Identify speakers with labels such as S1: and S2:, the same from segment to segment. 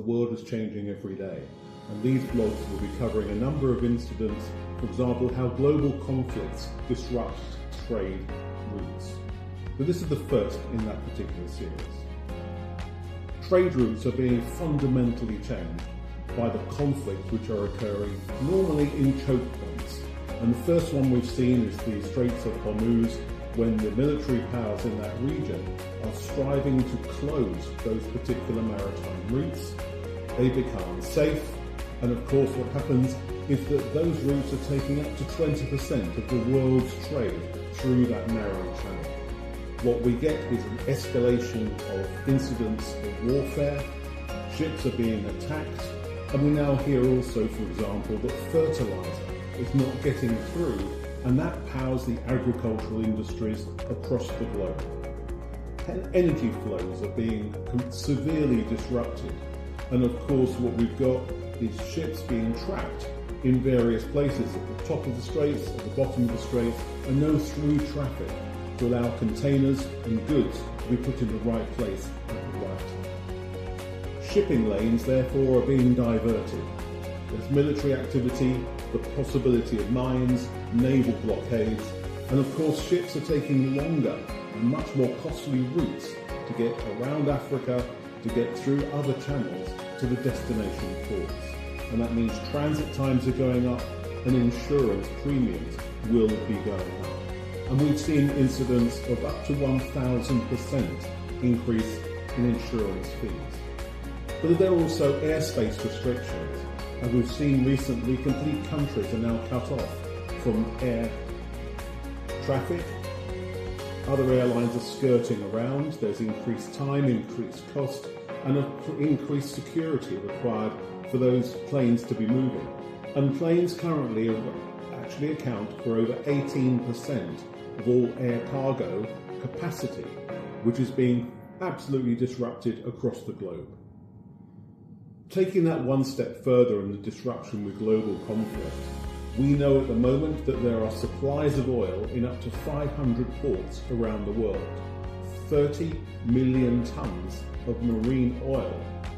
S1: the world is changing every day, and these blogs will be covering a number of incidents, for example, how global conflicts disrupt trade routes. So this is the first in that particular series. Trade routes are being fundamentally changed by the conflicts which are occurring normally in choke points. And the first one we've seen is the Straits of Hormuz, when the military powers in that region are striving to close those particular maritime routes. They become unsafe, and of course what happens is that those routes are taking up to 20% of the world's trade through that narrow channel. What we get is an escalation of incidents of warfare, ships are being attacked, and we now hear also, for example, that fertiliser is not getting through, and that powers the agricultural industries across the globe. Energy flows are being severely disrupted, and of course what we've got is ships being trapped in various places, at the top of the straits, at the bottom of the straits, and no through traffic to allow containers and goods to be put in the right place at the right time. Shipping lanes therefore are being diverted. There's military activity, the possibility of mines, naval blockades, and of course ships are taking longer and much more costly routes to get around Africa, to get through other channels to the destination ports. And that means transit times are going up and insurance premiums will be going up. And we've seen incidents of up to 1,000% increase in insurance fees. But there are also airspace restrictions. As we've seen recently, complete countries are now cut off from air traffic. Other airlines are skirting around. There's increased time, increased cost, and increased security required for those planes to be moving. And planes currently actually account for over 18% of all air cargo capacity, which is being absolutely disrupted across the globe. Taking that one step further in the disruption with global conflict, we know at the moment that there are supplies of oil in up to 500 ports around the world, 30 million tonnes of marine oil,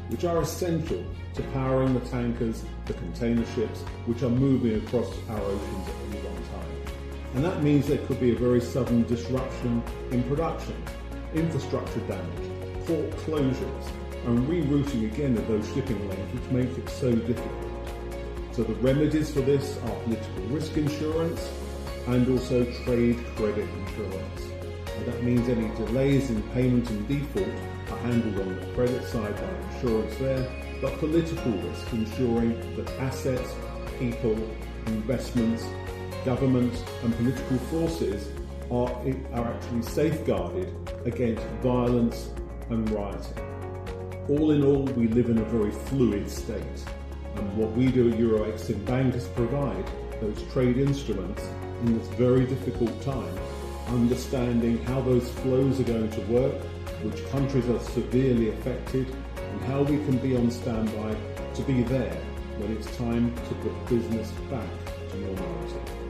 S1: which are essential to powering the tankers, the container ships, which are moving across our oceans at any one time. And that means there could be a very sudden disruption in production, infrastructure damage, port closures, and rerouting again of those shipping lanes, which makes it so difficult. So the remedies for this are political risk insurance and also trade credit insurance. And that means any delays in payment and default are handled on the credit side by insurance there, but political risk ensuring that assets, people, investments, governments and political forces are actually safeguarded against violence and rioting. All in all, we live in a very fluid state, and what we do at Euro Exim Bankers provide those trade instruments in this very difficult time, understanding how those flows are going to work, which countries are severely affected, and how we can be on standby to be there when it's time to put business back to normality.